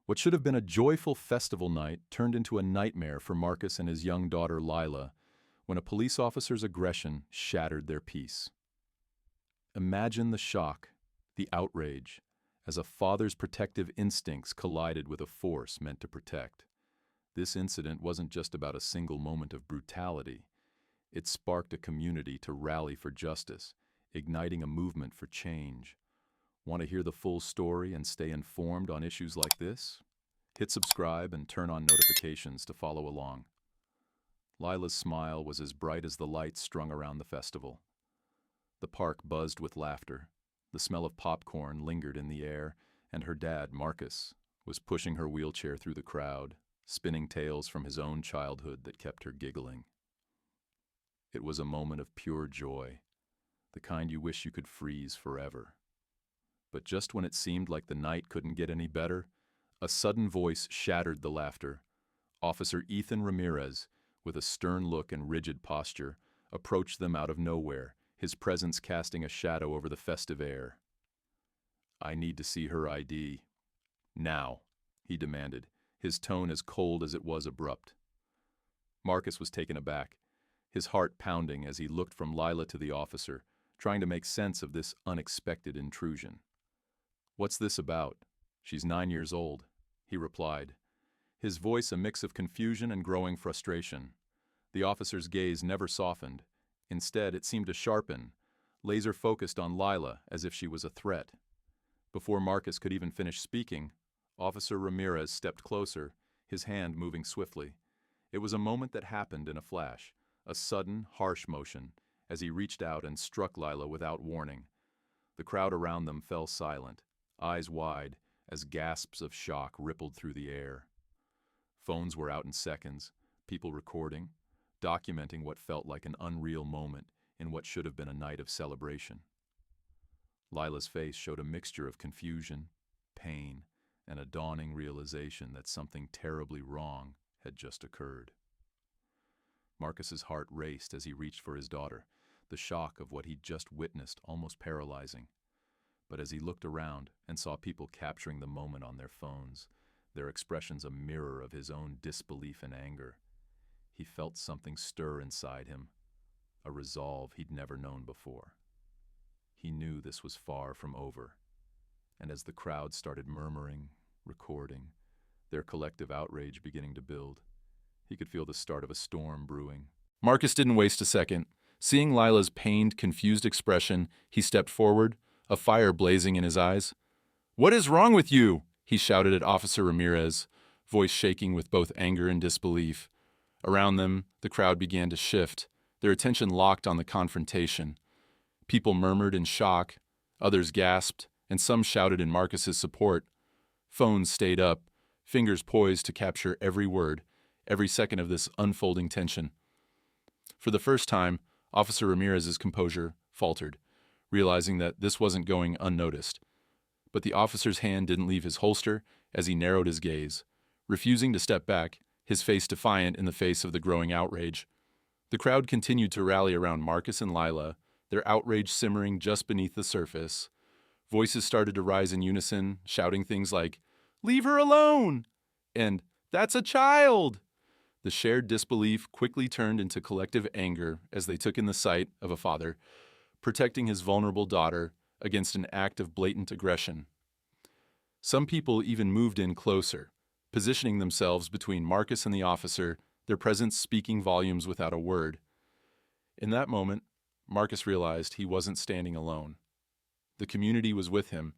What should have been a joyful festival night turned into a nightmare for Marcus and his young daughter Lila when a police officer's aggression shattered their peace. Imagine the shock, the outrage, as a father's protective instincts collided with a force meant to protect. This incident wasn't just about a single moment of brutality. It sparked a community to rally for justice, igniting a movement for change. Want to hear the full story and stay informed on issues like this? Hit subscribe and turn on notifications to follow along. Lila's smile was as bright as the lights strung around the festival. The park buzzed with laughter. The smell of popcorn lingered in the air, and her dad, Marcus, was pushing her wheelchair through the crowd, spinning tales from his own childhood that kept her giggling. It was a moment of pure joy, the kind you wish you could freeze forever. But just when it seemed like the night couldn't get any better, a sudden voice shattered the laughter. Officer Ethan Ramirez, with a stern look and rigid posture, approached them out of nowhere, his presence casting a shadow over the festive air. "I need to see her ID. Now," he demanded, his tone as cold as it was abrupt. Marcus was taken aback, his heart pounding as he looked from Lila to the officer, trying to make sense of this unexpected intrusion. "What's this about? She's 9 years old," he replied, his voice a mix of confusion and growing frustration. The officer's gaze never softened. Instead, it seemed to sharpen, laser-focused on Lila as if she was a threat. Before Marcus could even finish speaking, Officer Ramirez stepped closer, his hand moving swiftly. It was a moment that happened in a flash, a sudden, harsh motion, as he reached out and struck Lila without warning. The crowd around them fell silent, eyes wide, as gasps of shock rippled through the air. Phones were out in seconds, people recording, documenting what felt like an unreal moment in what should have been a night of celebration. Lila's face showed a mixture of confusion, pain, and a dawning realization that something terribly wrong had just occurred. Marcus's heart raced as he reached for his daughter, the shock of what he'd just witnessed almost paralyzing. But as he looked around and saw people capturing the moment on their phones, their expressions a mirror of his own disbelief and anger, he felt something stir inside him, a resolve he'd never known before. He knew this was far from over, and as the crowd started murmuring, recording, their collective outrage beginning to build, he could feel the start of a storm brewing. Marcus didn't waste a second. Seeing Lila's pained, confused expression, he stepped forward, a fire blazing in his eyes. "What is wrong with you?" he shouted at Officer Ramirez, voice shaking with both anger and disbelief. Around them, the crowd began to shift, their attention locked on the confrontation. People murmured in shock, others gasped, and some shouted in Marcus's support. Phones stayed up, fingers poised to capture every word, every second of this unfolding tension. For the first time, Officer Ramirez's composure faltered, realizing that this wasn't going unnoticed. But the officer's hand didn't leave his holster as he narrowed his gaze, refusing to step back, his face defiant in the face of the growing outrage. The crowd continued to rally around Marcus and Lila, their outrage simmering just beneath the surface. Voices started to rise in unison, shouting things like, "Leave her alone!" and "That's a child!" The shared disbelief quickly turned into collective anger as they took in the sight of a father protecting his vulnerable daughter against an act of blatant aggression. Some people even moved in closer, positioning themselves between Marcus and the officer, their presence speaking volumes without a word. In that moment, Marcus realized he wasn't standing alone. The community was with him,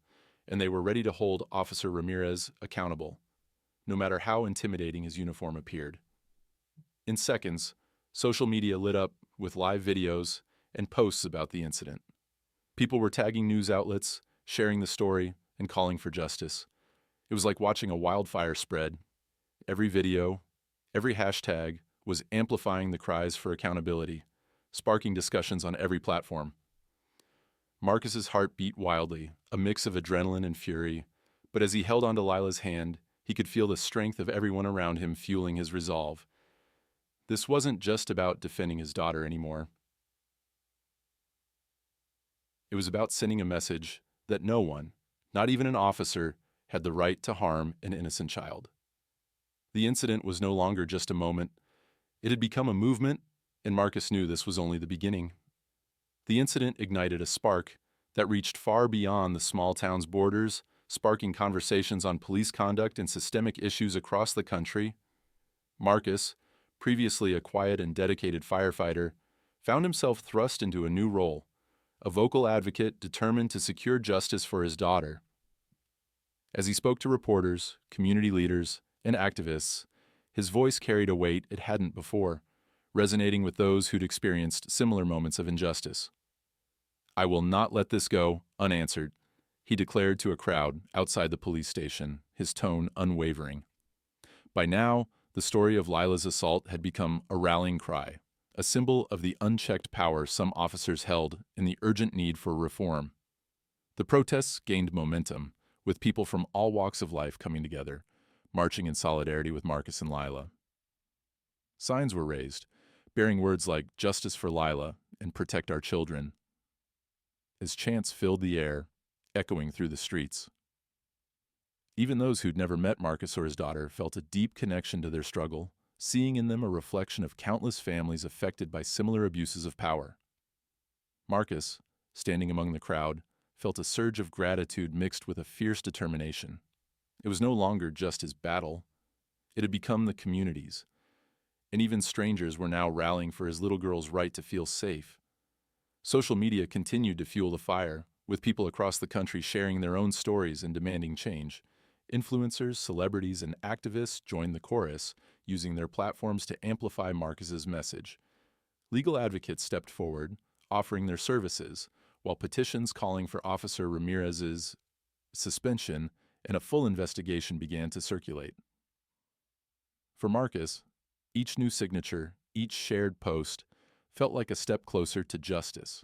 and they were ready to hold Officer Ramirez accountable, no matter how intimidating his uniform appeared. In seconds, social media lit up with live videos and posts about the incident. People were tagging news outlets, sharing the story, and calling for justice. It was like watching a wildfire spread. Every video, every hashtag was amplifying the cries for accountability, sparking discussions on every platform. Marcus's heart beat wildly, a mix of adrenaline and fury, but as he held onto Lila's hand, he could feel the strength of everyone around him fueling his resolve. This wasn't just about defending his daughter anymore. It was about sending a message that no one, not even an officer, had the right to harm an innocent child. The incident was no longer just a moment. It had become a movement, and Marcus knew this was only the beginning. The incident ignited a spark that reached far beyond the small town's borders, sparking conversations on police conduct and systemic issues across the country. Marcus, previously a quiet and dedicated firefighter, found himself thrust into a new role, a vocal advocate determined to secure justice for his daughter. As he spoke to reporters, community leaders, and activists, his voice carried a weight it hadn't before, resonating with those who'd experienced similar moments of injustice. "I will not let this go unanswered," he declared to a crowd outside the police station, his tone unwavering. By now, the story of Lila's assault had become a rallying cry, a symbol of the unchecked power some officers held and the urgent need for reform. The protests gained momentum, with people from all walks of life coming together, marching in solidarity with Marcus and Lila. Signs were raised, bearing words like "Justice for Lila" and "Protect our children," as chants filled the air, echoing through the streets. Even those who'd never met Marcus or his daughter felt a deep connection to their struggle, seeing in them a reflection of countless families affected by similar abuses of power. Marcus, standing among the crowd, felt a surge of gratitude mixed with a fierce determination. It was no longer just his battle. It had become the community's, and even strangers were now rallying for his little girl's right to feel safe. Social media continued to fuel the fire, with people across the country sharing their own stories and demanding change. Influencers, celebrities, and activists joined the chorus, using their platforms to amplify Marcus's message. Legal advocates stepped forward, offering their services, while petitions calling for Officer Ramirez's suspension and a full investigation began to circulate. For Marcus, each new signature, each shared post, felt like a step closer to justice.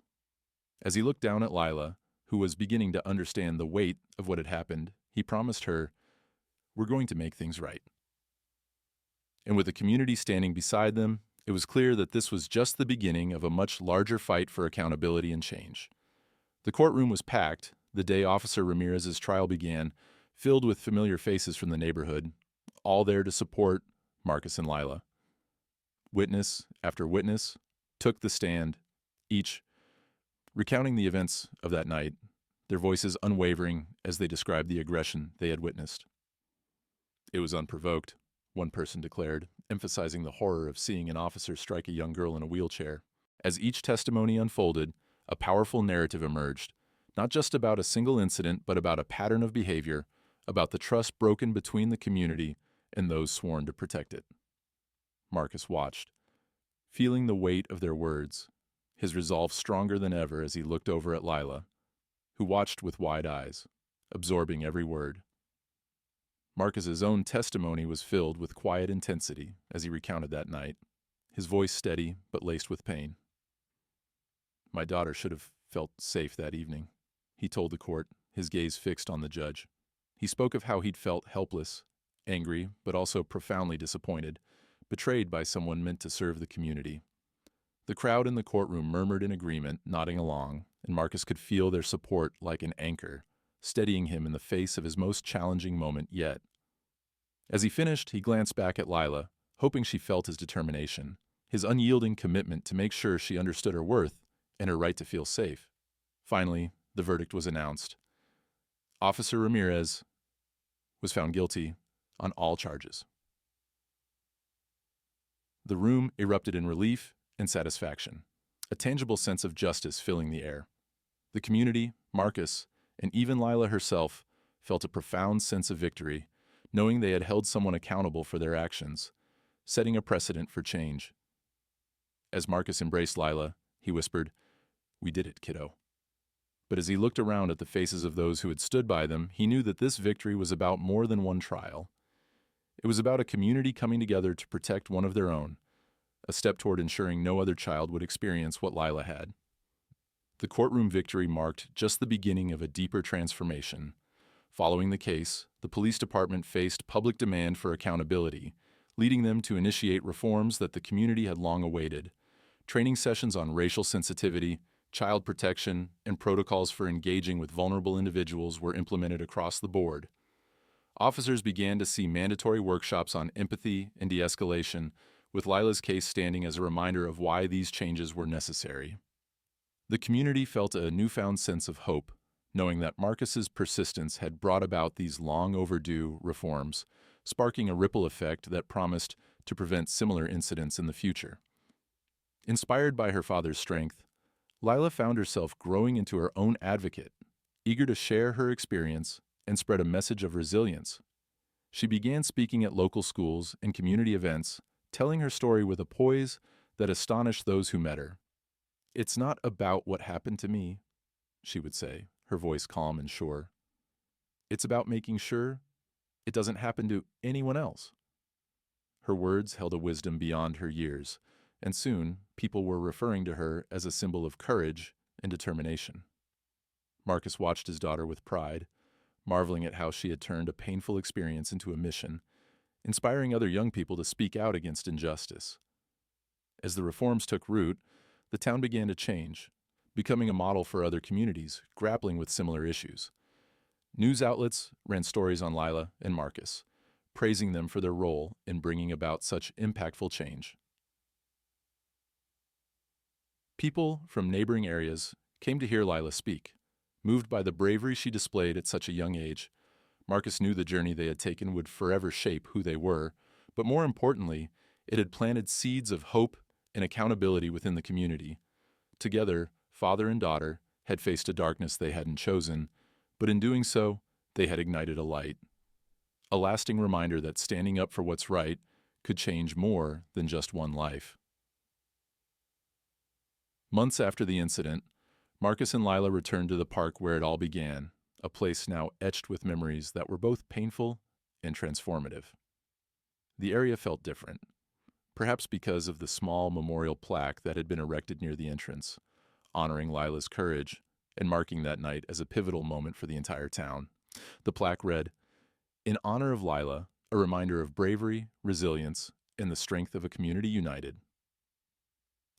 As he looked down at Lila, who was beginning to understand the weight of what had happened, he promised her, "We're going to make things right." And with the community standing beside them, it was clear that this was just the beginning of a much larger fight for accountability and change. The courtroom was packed the day Officer Ramirez's trial began, filled with familiar faces from the neighborhood, all there to support Marcus and Lila. Witness after witness took the stand, each recounting the events of that night, their voices unwavering as they described the aggression they had witnessed. "It was unprovoked," one person declared, emphasizing the horror of seeing an officer strike a young girl in a wheelchair. As each testimony unfolded, a powerful narrative emerged, not just about a single incident, but about a pattern of behavior, about the trust broken between the community and those sworn to protect it. Marcus watched, feeling the weight of their words, his resolve stronger than ever as he looked over at Lila, who watched with wide eyes, absorbing every word. Marcus's own testimony was filled with quiet intensity as he recounted that night, his voice steady but laced with pain. "My daughter should have felt safe that evening," he told the court, his gaze fixed on the judge. He spoke of how he'd felt helpless, angry, but also profoundly disappointed, betrayed by someone meant to serve the community. The crowd in the courtroom murmured in agreement, nodding along, and Marcus could feel their support like an anchor, steadying him in the face of his most challenging moment yet. As he finished, he glanced back at Lila, hoping she felt his determination, his unyielding commitment to make sure she understood her worth and her right to feel safe. Finally, the verdict was announced. Officer Ramirez was found guilty on all charges. The room erupted in relief and satisfaction, a tangible sense of justice filling the air. The community, Marcus, and even Lila herself felt a profound sense of victory, knowing they had held someone accountable for their actions, setting a precedent for change. As Marcus embraced Lila, he whispered, "We did it, kiddo." But as he looked around at the faces of those who had stood by them, he knew that this victory was about more than one trial. It was about a community coming together to protect one of their own, a step toward ensuring no other child would experience what Lila had. The courtroom victory marked just the beginning of a deeper transformation. Following the case, the police department faced public demand for accountability, leading them to initiate reforms that the community had long awaited. Training sessions on racial sensitivity, child protection, and protocols for engaging with vulnerable individuals were implemented across the board. Officers began to see mandatory workshops on empathy and de-escalation, with Lila's case standing as a reminder of why these changes were necessary. The community felt a newfound sense of hope, knowing that Marcus's persistence had brought about these long overdue reforms, sparking a ripple effect that promised to prevent similar incidents in the future. Inspired by her father's strength, Lila found herself growing into her own advocate, eager to share her experience and spread a message of resilience. She began speaking at local schools and community events, telling her story with a poise that astonished those who met her. "It's not about what happened to me," she would say, her voice calm and sure. "It's about making sure it doesn't happen to anyone else." Her words held a wisdom beyond her years, and soon people were referring to her as a symbol of courage and determination. Marcus watched his daughter with pride, marveling at how she had turned a painful experience into a mission, inspiring other young people to speak out against injustice. As the reforms took root, the town began to change, becoming a model for other communities grappling with similar issues. News outlets ran stories on Lila and Marcus, praising them for their role in bringing about such impactful change. People from neighboring areas came to hear Lila speak. Moved by the bravery she displayed at such a young age, Marcus knew the journey they had taken would forever shape who they were, but more importantly, it had planted seeds of hope and accountability within the community. Together, father and daughter had faced a darkness they hadn't chosen, but in doing so, they had ignited a light. A lasting reminder that standing up for what's right could change more than just one life. Months after the incident, Marcus and Lila returned to the park where it all began, a place now etched with memories that were both painful and transformative. The area felt different, perhaps because of the small memorial plaque that had been erected near the entrance, honoring Lila's courage and marking that night as a pivotal moment for the entire town. The plaque read, "In honor of Lila, a reminder of bravery, resilience, and the strength of a community united."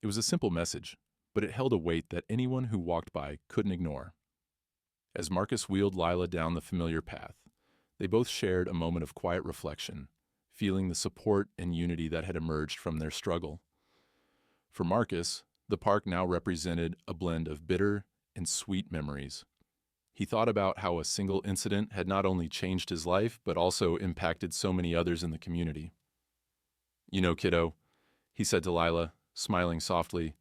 It was a simple message, but it held a weight that anyone who walked by couldn't ignore. As Marcus wheeled Lila down the familiar path, they both shared a moment of quiet reflection, feeling the support and unity that had emerged from their struggle. For Marcus, the park now represented a blend of bitter and sweet memories. He thought about how a single incident had not only changed his life, but also impacted so many others in the community. "You know, kiddo," he said to Lila, smiling softly,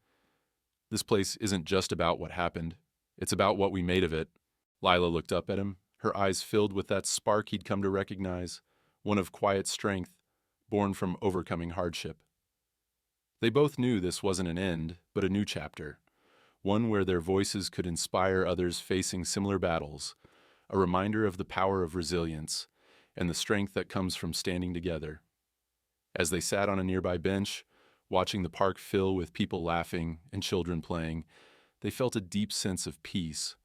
"this place isn't just about what happened. It's about what we made of it." Lila looked up at him, her eyes filled with that spark he'd come to recognize, one of quiet strength, born from overcoming hardship. They both knew this wasn't an end, but a new chapter, one where their voices could inspire others facing similar battles, a reminder of the power of resilience and the strength that comes from standing together. As they sat on a nearby bench, watching the park fill with people laughing and children playing, they felt a deep sense of peace.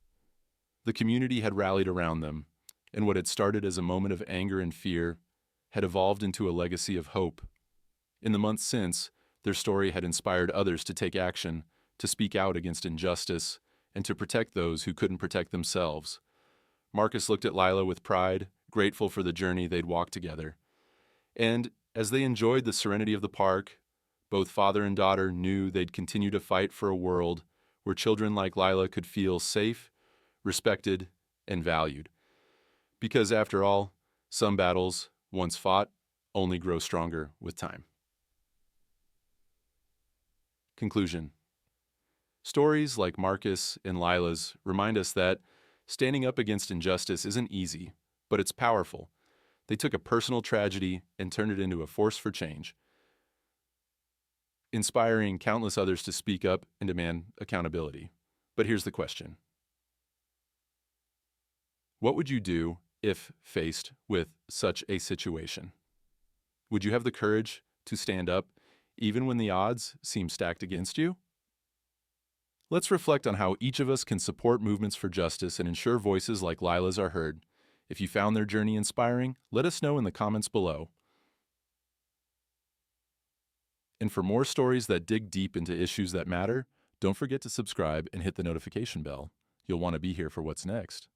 The community had rallied around them, and what had started as a moment of anger and fear had evolved into a legacy of hope. In the months since, their story had inspired others to take action, to speak out against injustice, and to protect those who couldn't protect themselves. Marcus looked at Lila with pride, grateful for the journey they'd walked together. And as they enjoyed the serenity of the park, both father and daughter knew they'd continue to fight for a world where children like Lila could feel safe, respected, and valued. Because after all, some battles, once fought, only grow stronger with time. Conclusion. Stories like Marcus and Lila's remind us that standing up against injustice isn't easy, but it's powerful. They took a personal tragedy and turned it into a force for change, inspiring countless others to speak up and demand accountability. But here's the question. What would you do if faced with such a situation? Would you have the courage to stand up even when the odds seem stacked against you? Let's reflect on how each of us can support movements for justice and ensure voices like Lila's are heard. If you found their journey inspiring, let us know in the comments below. And for more stories that dig deep into issues that matter, don't forget to subscribe and hit the notification bell. You'll want to be here for what's next.